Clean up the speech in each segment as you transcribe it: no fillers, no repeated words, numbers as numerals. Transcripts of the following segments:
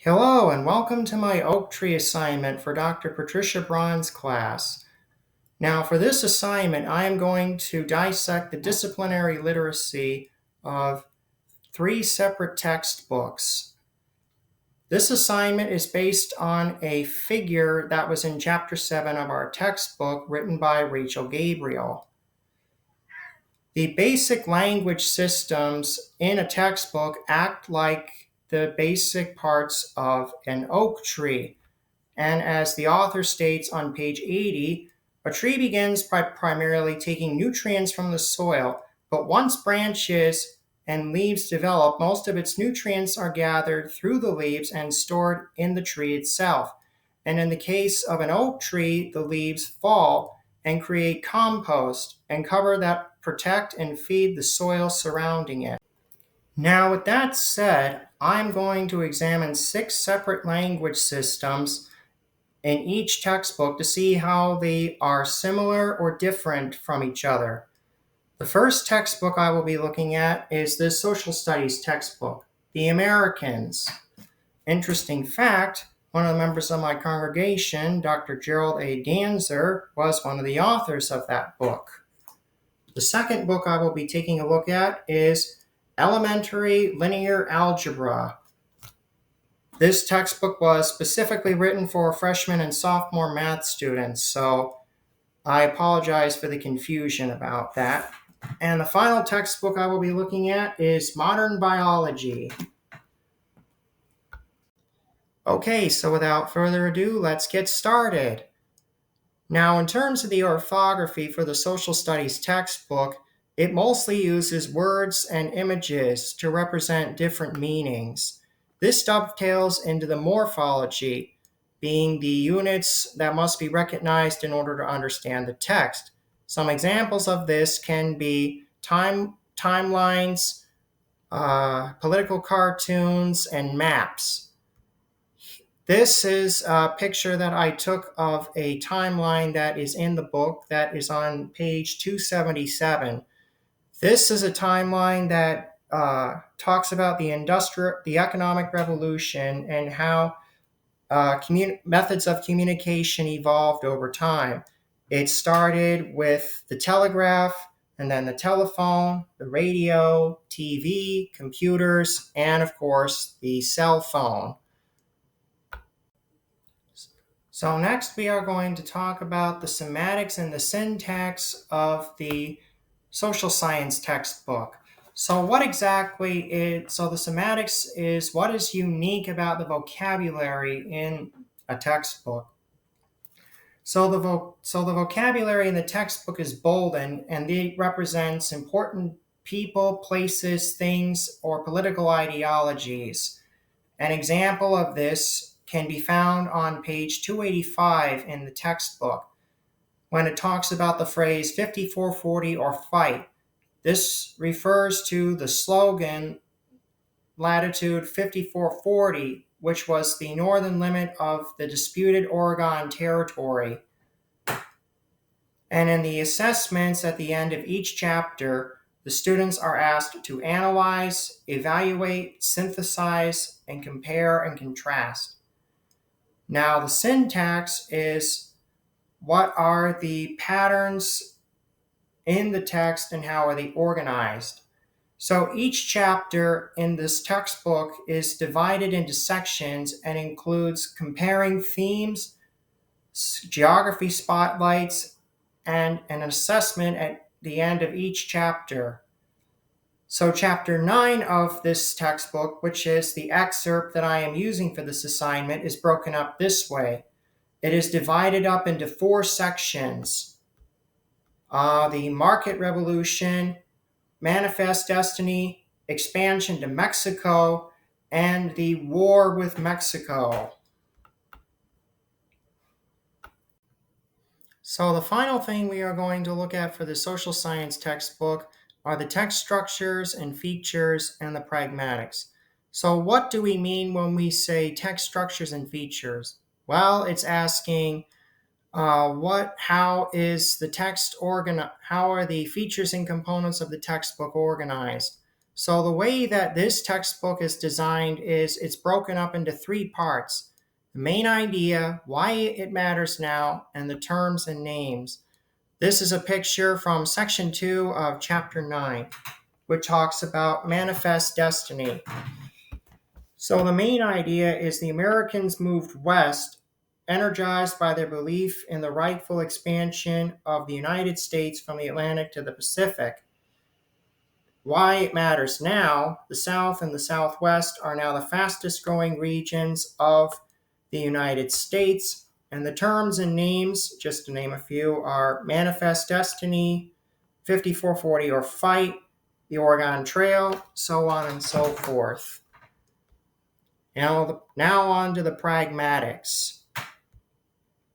Hello and welcome to my OakTree assignment for Dr. Patricia Braun's class. Now for this assignment, I am going to dissect the disciplinary literacy of three separate textbooks. This assignment is based on a figure that was in Chapter 7 of our textbook written by Rachel Gabriel. The basic language systems in a textbook act like the basic parts of an oak tree. And as the author states on page 80, a tree begins by primarily taking nutrients from the soil, but once branches and leaves develop, most of its nutrients are gathered through the leaves and stored in the tree itself. And in the case of an oak tree, the leaves fall and create compost and cover that protect and feed the soil surrounding it. Now, with that said, I'm going to examine 6 separate language systems in each textbook to see how they are similar or different from each other. The first textbook I will be looking at is the social studies textbook, The Americans. Interesting fact, one of the members of my congregation, Dr. Gerald A. Danzer, was one of the authors of that book. The second book I will be taking a look at is Elementary Linear Algebra. This textbook was specifically written for freshman and sophomore math students, so I apologize for the confusion about that. And the final textbook I will be looking at is Modern Biology. Okay, so without further ado, let's get started. Now, in terms of the orthography for the social studies textbook, it mostly uses words and images to represent different meanings. This dovetails into the morphology, being the units that must be recognized in order to understand the text. Some examples of this can be timelines, political cartoons, and maps. This is a picture that I took of a timeline that is in the book that is on page 277. This is a timeline that talks about the economic revolution and how methods of communication evolved over time. It started with the telegraph, and then the telephone, the radio, TV, computers, and of course the cell phone. So next we are going to talk about the semantics and the syntax of the social science textbook. So the semantics is what is unique about the vocabulary in a textbook. So the vocabulary in the textbook is bold and it represents important people, places, things, or political ideologies. An example of this can be found on page 285 in the textbook when it talks about the phrase 5440 or fight. This refers to the slogan latitude 5440, which was the northern limit of the disputed Oregon Territory. And in the assessments at the end of each chapter, the students are asked to analyze, evaluate, synthesize, and compare and contrast. Now, the syntax is what are the patterns in the text and how are they organized. So each chapter in this textbook is divided into sections and includes comparing themes, geography spotlights, and an assessment at the end of each chapter. So chapter 9 of this textbook, which is the excerpt that I am using for this assignment, is broken up this way. It is divided up into 4 sections. The Market Revolution, Manifest Destiny, Expansion to Mexico, and the War with Mexico. So the final thing we are going to look at for the social science textbook are the text structures and features and the pragmatics. So what do we mean when we say text structures and features? Well, it's asking how is the text how are the features and components of the textbook organized? So the way that this textbook is designed is it's broken up into 3 parts: the main idea, why it matters now, and the terms and names. This is a picture from section 2 of chapter 9, which talks about manifest destiny. So the main idea is the Americans moved west, energized by their belief in the rightful expansion of the United States from the Atlantic to the Pacific. Why it matters now, the South and the Southwest are now the fastest growing regions of the United States, and the terms and names, just to name a few, are Manifest Destiny, 5440 or Fight, the Oregon Trail, so on and so forth. Now on to the pragmatics.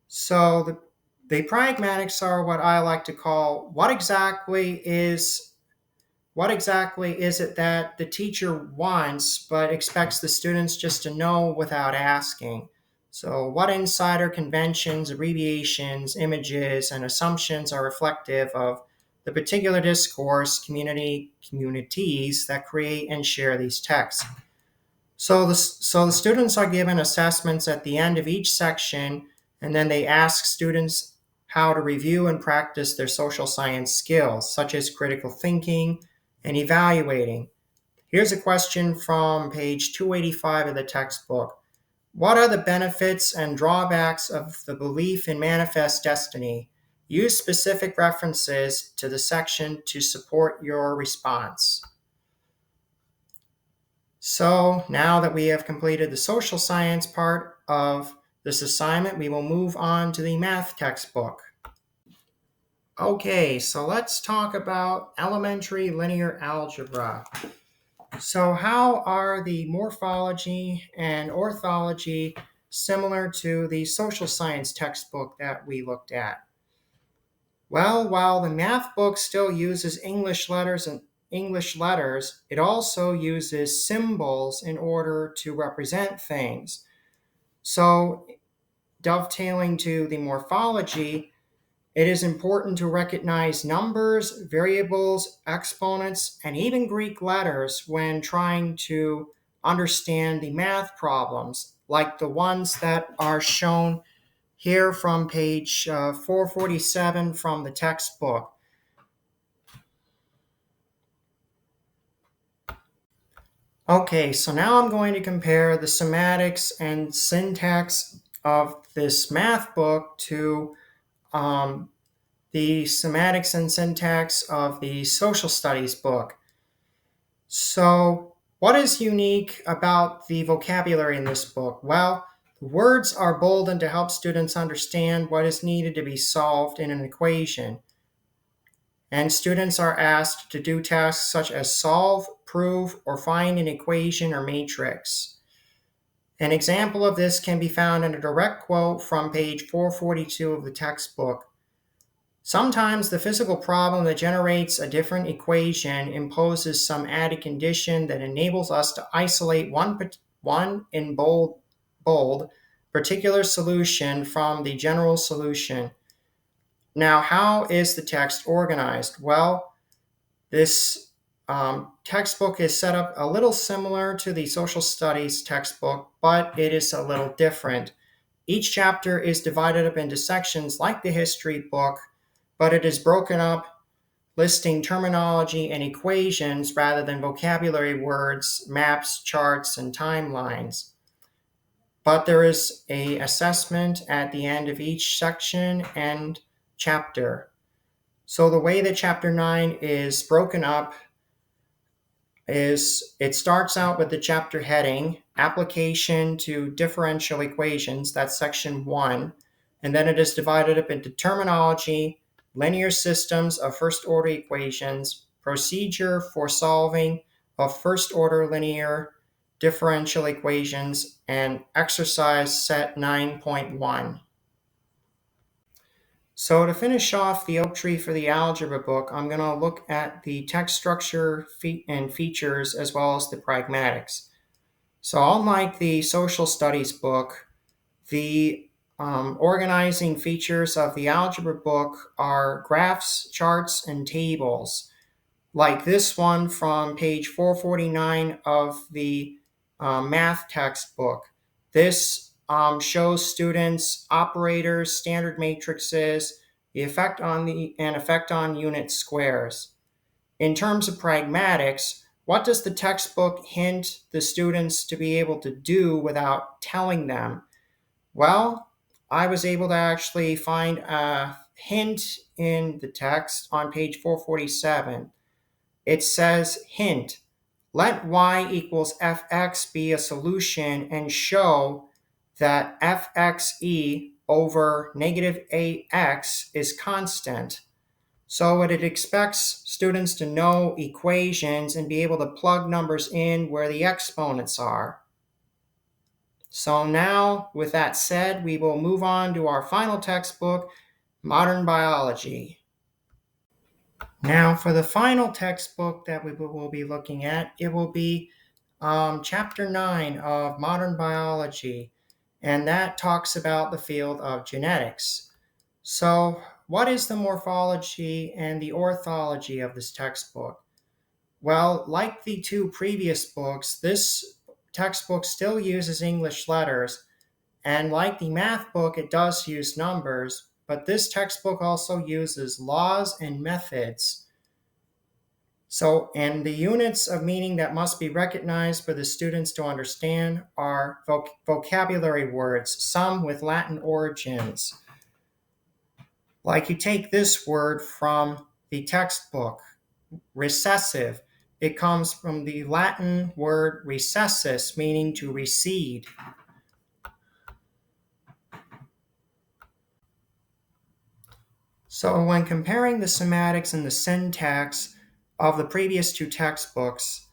So the pragmatics are what I like to call what exactly is it that the teacher wants but expects the students just to know without asking? So what insider conventions, abbreviations, images, and assumptions are reflective of the particular discourse communities that create and share these texts? So the students are given assessments at the end of each section, and then they ask students how to review and practice their social science skills, such as critical thinking and evaluating. Here's a question from page 285 of the textbook. What are the benefits and drawbacks of the belief in manifest destiny? Use specific references to the section to support your response. So now that we have completed the social science part of this assignment, we will move on to the math textbook. Okay, so let's talk about elementary linear algebra. So how are the morphology and orthology similar to the social science textbook that we looked at? Well, while the math book still uses English letters, it also uses symbols in order to represent things. So, dovetailing to the morphology, it is important to recognize numbers, variables, exponents, and even Greek letters when trying to understand the math problems, like the ones that are shown here from page 447 from the textbook. Okay, so now I'm going to compare the semantics and syntax of this math book to the semantics and syntax of the social studies book. So, what is unique about the vocabulary in this book? Well, the words are boldened to help students understand what is needed to be solved in an equation. And students are asked to do tasks such as solve, prove, or find an equation or matrix. An example of this can be found in a direct quote from page 442 of the textbook. Sometimes the physical problem that generates a different equation imposes some added condition that enables us to isolate one in bold particular solution from the general solution. Now, how is the text organized? Well, this textbook is set up a little similar to the social studies textbook, but it is a little different. Each chapter is divided up into sections like the history book, but it is broken up listing terminology and equations rather than vocabulary words, maps, charts, and timelines. But there is an assessment at the end of each section and chapter. So the way that chapter 9 is broken up is it starts out with the chapter heading, Application to Differential Equations, that's section 1, and then it is divided up into terminology, linear systems of first-order equations, procedure for solving of first-order linear differential equations, and exercise set 9.1. So to finish off the OakTree for the algebra book, I'm going to look at the text structure and features as well as the pragmatics. So unlike the social studies book, the organizing features of the algebra book are graphs, charts, and tables. like this one from page 449 of the math textbook. This shows students operators, standard matrices, the effect on unit squares. In terms of pragmatics, what does the textbook hint the students to be able to do without telling them? Well, I was able to actually find a hint in the text on page 447. It says, hint, let y equals fx be a solution and show that fxe over negative ax is constant. So it expects students to know equations and be able to plug numbers in where the exponents are. So now, with that said, we will move on to our final textbook, Modern Biology. Now, for the final textbook that we will be looking at, it will be Chapter 9 of Modern Biology, and that talks about the field of genetics. So, what is the morphology and the orthology of this textbook? Well, like the two previous books, this textbook still uses English letters, and like the math book, it does use numbers, but this textbook also uses laws and methods. So, and the units of meaning that must be recognized for the students to understand are vocabulary words, some with Latin origins. Like you take this word from the textbook, recessive. It comes from the Latin word recessus, meaning to recede. So when comparing the semantics and the syntax of the previous two textbooks,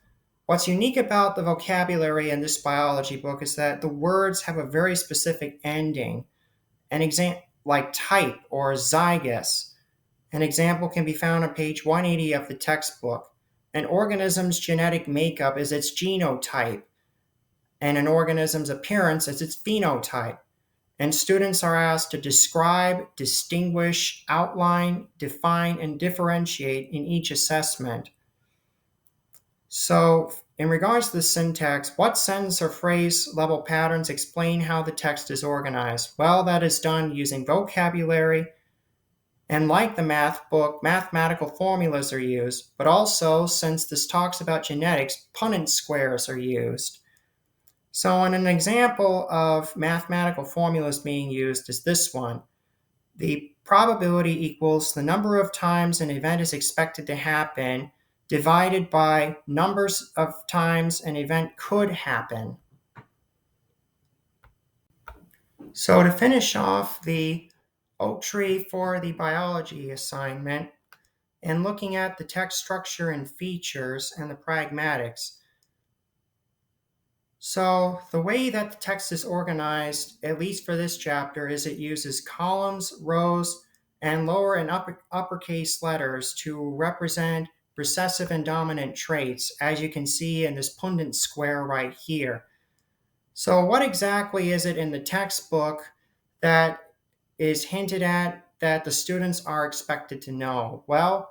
what's unique about the vocabulary in this biology book is that the words have a very specific ending. An example like type or zygous. An example can be found on page 180 of the textbook. An organism's genetic makeup is its genotype, and an organism's appearance is its phenotype. And students are asked to describe, distinguish, outline, define, and differentiate in each assessment. So, in regards to the syntax, what sentence or phrase level patterns explain how the text is organized? Well, that is done using vocabulary, and like the math book, mathematical formulas are used, but also, since this talks about genetics, Punnett squares are used. So, in an example of mathematical formulas being used is this one. The probability equals the number of times an event is expected to happen divided by numbers of times an event could happen. So to finish off the OakTree for the biology assignment and looking at the text structure and features and the pragmatics. So the way that the text is organized, at least for this chapter, is it uses columns, rows, and lower and uppercase letters to represent recessive and dominant traits, as you can see in this Punnett square right here. So what exactly is it in the textbook that is hinted at that the students are expected to know? Well,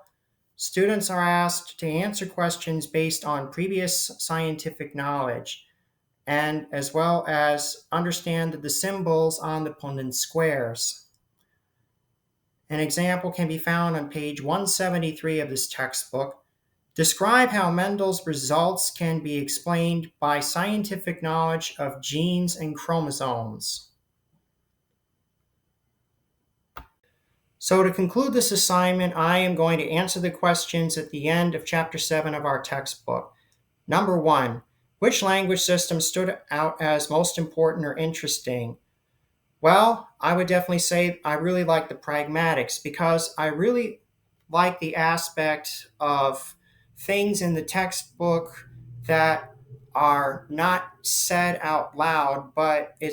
students are asked to answer questions based on previous scientific knowledge, and as well as understand the symbols on the Punnett squares. An example can be found on page 173 of this textbook. Describe how Mendel's results can be explained by scientific knowledge of genes and chromosomes. So to conclude this assignment, I am going to answer the questions at the end of Chapter 7 of our textbook. Number 1, which language system stood out as most important or interesting? Well, I would definitely say I really like the pragmatics because I really like the aspect of things in the textbook that are not said out loud, but the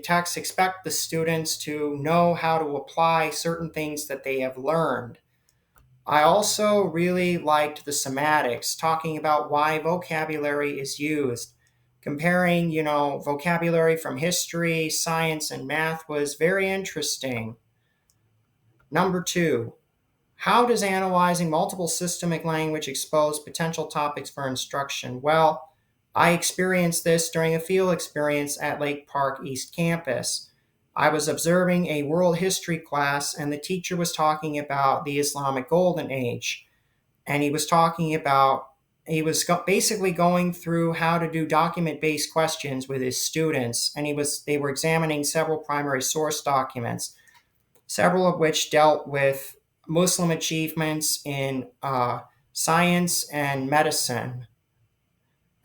texts expect the students to know how to apply certain things that they have learned. I also really liked the semantics, talking about why vocabulary is used. Comparing, vocabulary from history, science, and math was very interesting. Number 2, How does analyzing multiple systemic language expose potential topics for instruction? Well, I experienced this during a field experience at Lake Park East Campus. I was observing a world history class, and the teacher was talking about the Islamic Golden Age. And he was basically going through how to do document-based questions with his students, and they were examining several primary source documents, several of which dealt with Muslim achievements in science and medicine,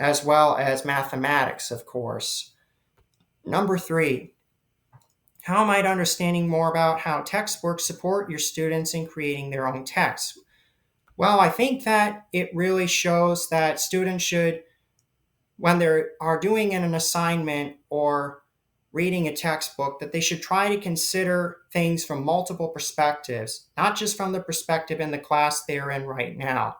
as well as mathematics, of course. Number 3, how might understanding more about how textbooks support your students in creating their own text? Well, I think that it really shows that students should, when they are doing an assignment or reading a textbook, that they should try to consider things from multiple perspectives, not just from the perspective in the class they're in right now.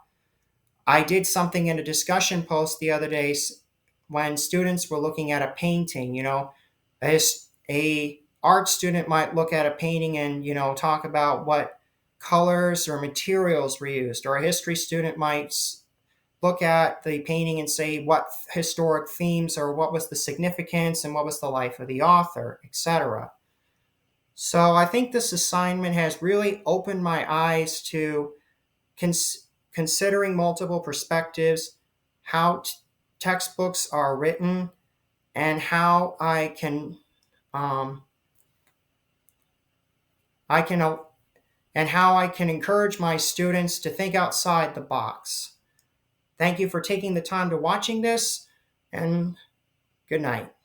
I did something in a discussion post the other day when students were looking at a painting. A art student might look at a painting and, talk about what colors or materials were used, or a history student might look at the painting and say what historic themes, or what was the significance and what was the life of the author, etc. So I think this assignment has really opened my eyes to considering multiple perspectives, how textbooks are written, and how um, I can and how I can encourage my students to think outside the box. Thank you for taking the time to watching this, and good night.